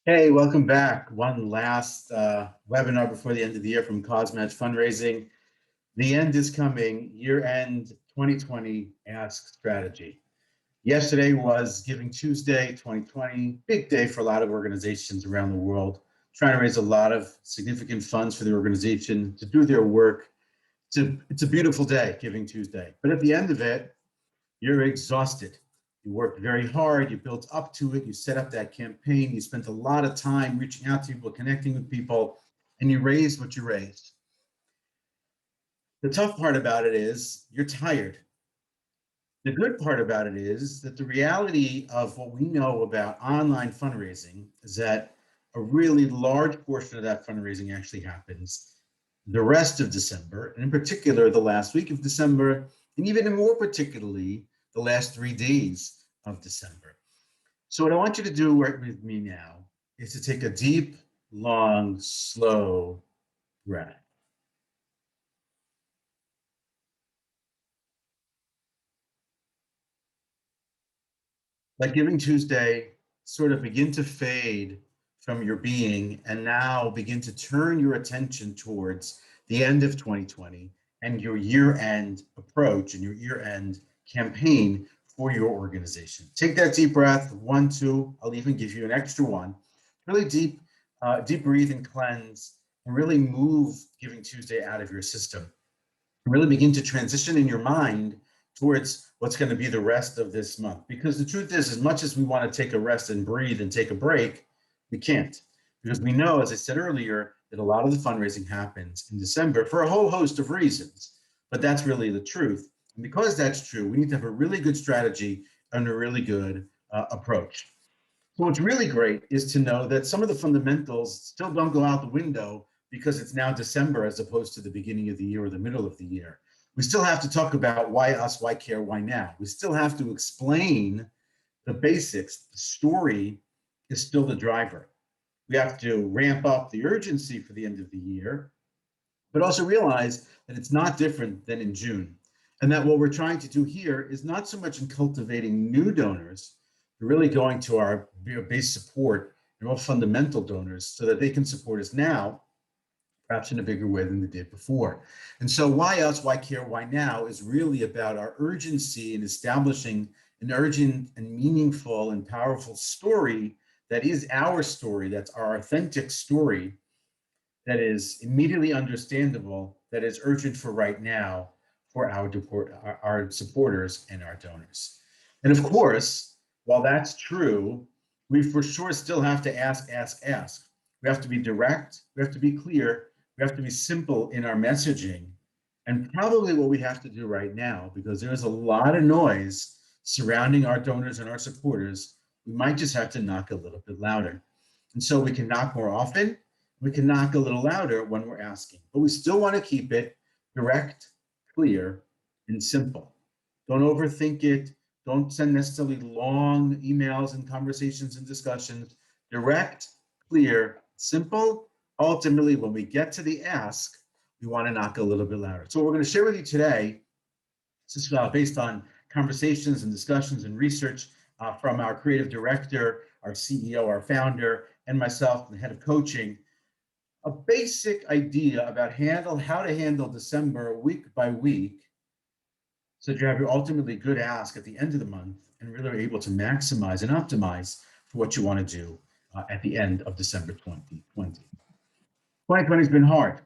Hey, welcome back. One last webinar before the end of the year from CAUSEMATCH Fundraising. The end is coming. Year-end 2020 Ask Strategy. Yesterday was Giving Tuesday 2020. Big day for a lot of organizations around the world, trying to raise a lot of significant funds for the organization to do their work. It's a beautiful day, Giving Tuesday. But at the end of it, you're exhausted. You worked very hard, you built up to it, you set up that campaign, you spent a lot of time reaching out to people, connecting with people, and you raised what you raised. The tough part about it is you're tired. The good part about it is that the reality of what we know about online fundraising is that a really large portion of that fundraising actually happens the rest of December, and in particular, the last week of December, and even more particularly, the last 3 days of December. So what I want you to do right with me now is to take a deep, long, slow breath. Let Giving Tuesday sort of begin to fade from your being and now begin to turn your attention towards the end of 2020 and your year-end approach and your year-end campaign for your organization. Take that deep breath, 1, 2, I'll even give you an extra one. Really deep, deep breathe and cleanse and really move Giving Tuesday out of your system. Really begin to transition in your mind towards what's going to be the rest of this month. Because the truth is, as much as we want to take a rest and breathe and take a break, we can't. Because we know, as I said earlier, that a lot of the fundraising happens in December for a whole host of reasons. But that's really the truth. And because that's true, we need to have a really good strategy and a really good approach. So what's really great is to know that some of the fundamentals still don't go out the window because it's now December as opposed to the beginning of the year or the middle of the year. We still have to talk about why us, why care, why now. We still have to explain the basics. The story is still the driver. We have to ramp up the urgency for the end of the year, but also realize that it's not different than in June. And that what we're trying to do here is not so much in cultivating new donors, but really going to our base support and all fundamental donors so that they can support us now, perhaps in a bigger way than they did before. And so why us, why care, why now is really about our urgency in establishing an urgent and meaningful and powerful story that is our story, that's our authentic story, that is immediately understandable, that is urgent for right now for our supporters and our donors. And of course, while that's true, we for sure still have to ask. We have to be direct, we have to be clear, we have to be simple in our messaging. And probably what we have to do right now, because there's a lot of noise surrounding our donors and our supporters, we might just have to knock a little bit louder. And so we can knock more often, we can knock a little louder when we're asking, but we still want to keep it direct, clear, and simple. Don't overthink it. Don't send necessarily long emails and conversations and discussions. Direct, clear, simple. Ultimately, when we get to the ask, we want to knock a little bit louder. So what we're going to share with you today, this is based on conversations and discussions and research from our creative director, our CEO, our founder, and myself, the head of coaching, a basic idea about how to handle December week by week so that you have your ultimately good ask at the end of the month and really are able to maximize and optimize for what you want to do at the end of December 2020. 2020 has been hard.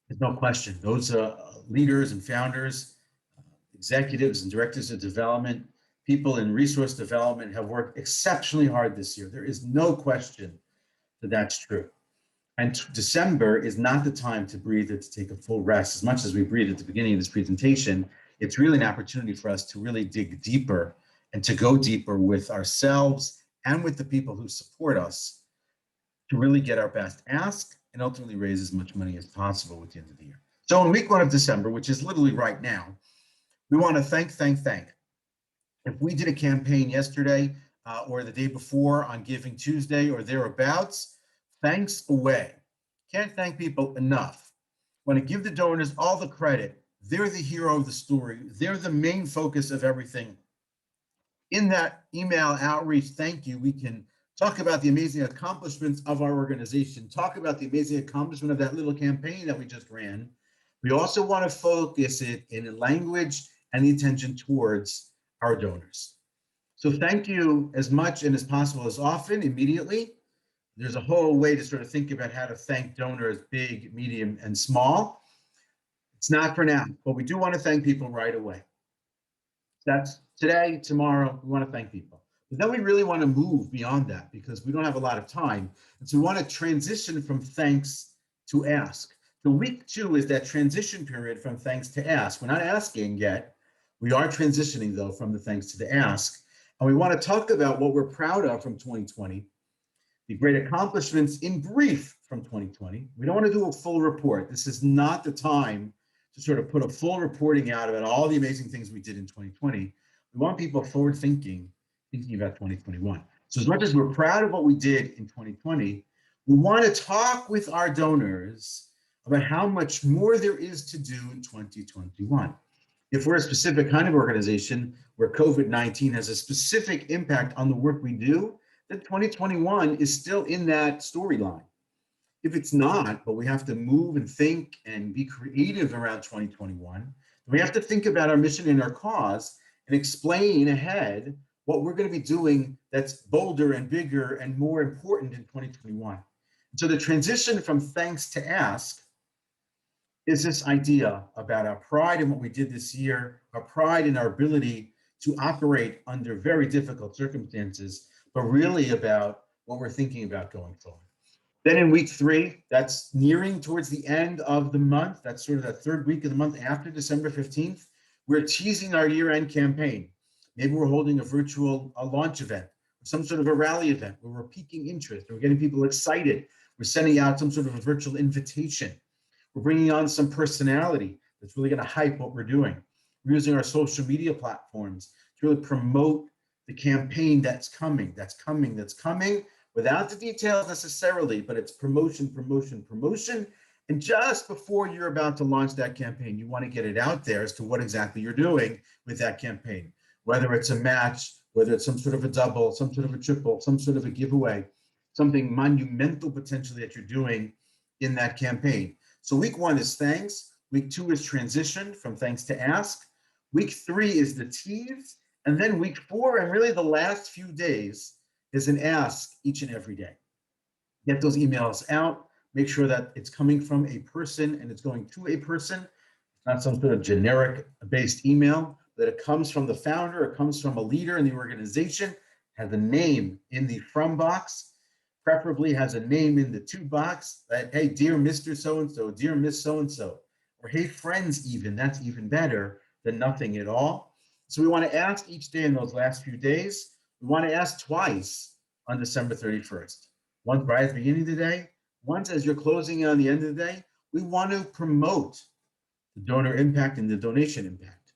There's no question. Those leaders and founders, executives and directors of development, people in resource development have worked exceptionally hard this year. There is no question that that's true. And December is not the time to breathe or to take a full rest. As much as we breathed at the beginning of this presentation, it's really an opportunity for us to really dig deeper and to go deeper with ourselves and with the people who support us to really get our best ask and ultimately raise as much money as possible at the end of the year. So in week 1 of December, which is literally right now, we want to thank. If we did a campaign yesterday or the day before on Giving Tuesday or thereabouts, thanks away. Can't thank people enough. Want to give the donors all the credit. They're the hero of the story. They're the main focus of everything. In that email outreach, thank you, we can talk about the amazing accomplishments of our organization, talk about the amazing accomplishment of that little campaign that we just ran. We also want to focus it in language and the attention towards our donors. So thank you as much and as possible as often, immediately. There's a whole way to sort of think about how to thank donors, big, medium, and small. It's not for now, but we do want to thank people right away. That's today, tomorrow, we want to thank people. But then we really want to move beyond that because we don't have a lot of time. And so we want to transition from thanks to ask. The week 2 is that transition period from thanks to ask. We're not asking yet. We are transitioning, though, from the thanks to the ask. And we want to talk about what we're proud of from 2020, the great accomplishments in brief from 2020. We don't want to do a full report. This is not the time to sort of put a full reporting out about all the amazing things we did in 2020. We want people forward thinking about 2021. So as much as we're proud of what we did in 2020, we want to talk with our donors about how much more there is to do in 2021. If we're a specific kind of organization where COVID-19 has a specific impact on the work we do, then 2021 is still in that storyline. If it's not, but we have to move and think and be creative around 2021, we have to think about our mission and our cause and explain ahead what we're going to be doing that's bolder and bigger and more important in 2021. So the transition from thanks to ask is this idea about our pride in what we did this year, our pride in our ability to operate under very difficult circumstances, but really about what we're thinking about going forward. Then in week 3, that's nearing towards the end of the month. That's sort of that third week of the month after December 15th. We're teasing our year-end campaign. Maybe we're holding a virtual launch event, or some sort of a rally event where we're piquing interest, or we're getting people excited. We're sending out some sort of a virtual invitation. We're bringing on some personality that's really going to hype what we're doing. We're using our social media platforms to really promote the campaign that's coming, without the details necessarily, but it's promotion, promotion, promotion. And just before you're about to launch that campaign, you want to get it out there as to what exactly you're doing with that campaign, whether it's a match, whether it's some sort of a double, some sort of a triple, some sort of a giveaway, something monumental potentially that you're doing in that campaign. So week 1 is thanks. Week 2 is transition from thanks to ask. Week 3 is the tease. And then week 4, and really the last few days, is an ask each and every day. Get those emails out. Make sure that it's coming from a person and it's going to a person. It's not some sort of generic-based email, that it comes from the founder, it comes from a leader in the organization, has a name in the from box, preferably has a name in the to box, that, hey, dear Mr. So-and-so, dear Miss So-and-so, or hey, friends even, that's even better than nothing at all. So we want to ask each day in those last few days. We want to ask twice on December 31st. Once right at the beginning of the day, once as you're closing on the end of the day. We want to promote the donor impact and the donation impact.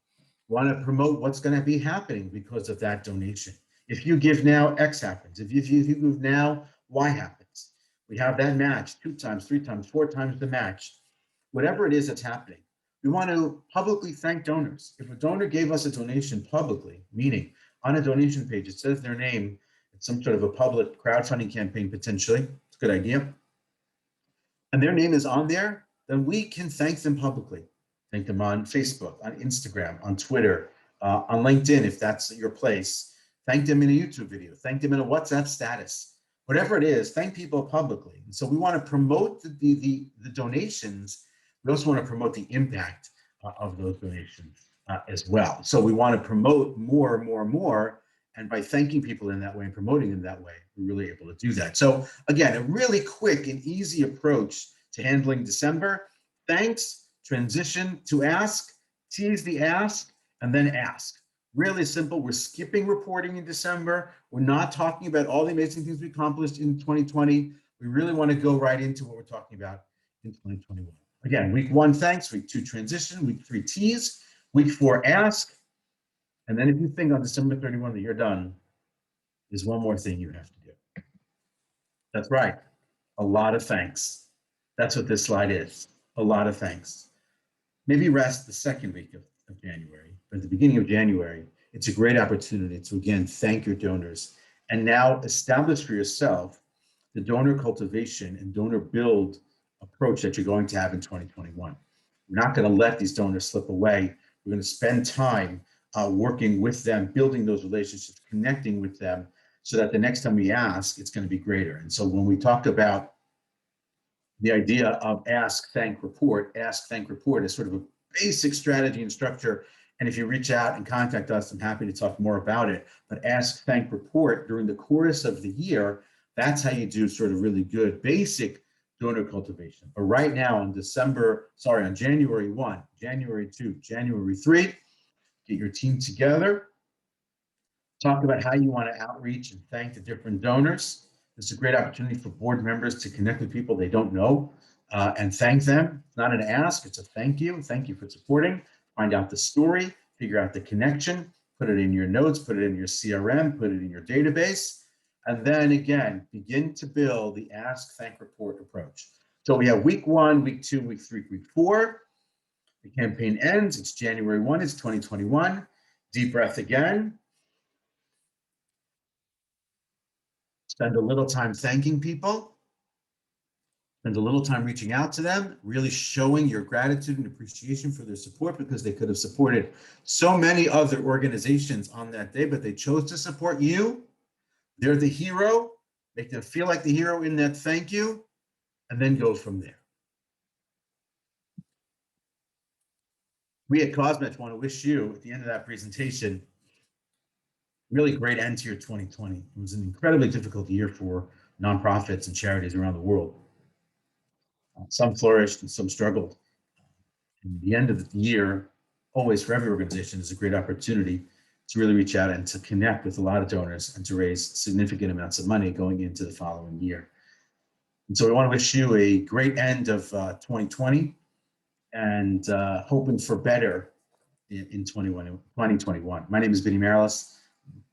We want to promote what's going to be happening because of that donation. If you give now, X happens. If you give now, Y happens. We have that match 2 times, 3 times, 4 times the match. Whatever it is that's happening, we want to publicly thank donors. If a donor gave us a donation publicly, meaning on a donation page, it says their name, it's some sort of a public crowdfunding campaign potentially, it's a good idea, and their name is on there, then we can thank them publicly. Thank them on Facebook, on Instagram, on Twitter, on LinkedIn, if that's your place. Thank them in a YouTube video. Thank them in a WhatsApp status. Whatever it is, thank people publicly. And so we want to promote the donations. We also want to promote the impact of those donations as well. So we want to promote more. And by thanking people in that way and promoting them that way, we're really able to do that. So again, a really quick and easy approach to handling December. Thanks, transition to ask, tease the ask, and then ask. Really simple. We're skipping reporting in December. We're not talking about all the amazing things we accomplished in 2020. We really want to go right into what we're talking about in 2021. Again, week 1, thanks. Week 2, transition. Week 3, tease. Week 4, ask. And then if you think on December 31 that you're done, there's one more thing you have to do. That's right. A lot of thanks. That's what this slide is. A lot of thanks. Maybe rest the second week of January, but at the beginning of January, it's a great opportunity to again thank your donors and now establish for yourself the donor cultivation and donor build approach that you're going to have in 2021. We're not going to let these donors slip away. We're going to spend time working with them, building those relationships, connecting with them, so that the next time we ask, it's going to be greater. And so when we talk about the idea of ask, thank, report is sort of a basic strategy and structure. And if you reach out and contact us, I'm happy to talk more about it. But ask, thank, report during the course of the year, that's how you do sort of really good basic donor cultivation. But right now on January 1, January 2, January 3, get your team together, talk about how you want to outreach and thank the different donors. It's a great opportunity for board members to connect with people they don't know and thank them. It's not an ask, it's a thank you. Thank you for supporting. Find out the story, figure out the connection, put it in your notes, put it in your CRM, put it in your database. And then again, begin to build the ask, thank, report approach. So we have week 1, week 2, week 3, week 4. The campaign ends, it's January 1, it's 2021. Deep breath again. Spend a little time thanking people. Spend a little time reaching out to them, really showing your gratitude and appreciation for their support, because they could have supported so many other organizations on that day, but they chose to support you. They're the hero. Make them feel like the hero in that thank you, and then go from there. We at CAUSEMATCH want to wish you, at the end of that presentation, really great end to your 2020. It was an incredibly difficult year for nonprofits and charities around the world. Some flourished and some struggled. And the end of the year, always for every organization, is a great opportunity to really reach out and to connect with a lot of donors and to raise significant amounts of money going into the following year. And so we want to wish you a great end of 2020 and hoping for better in 2021. My name is Vinny Marilis,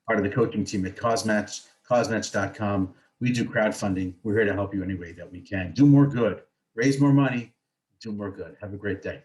part of the coaching team at CAUSEMATCH, CAUSEMATCH.com. We do crowdfunding. We're here to help you any way that we can. Do more good, raise more money, do more good. Have a great day.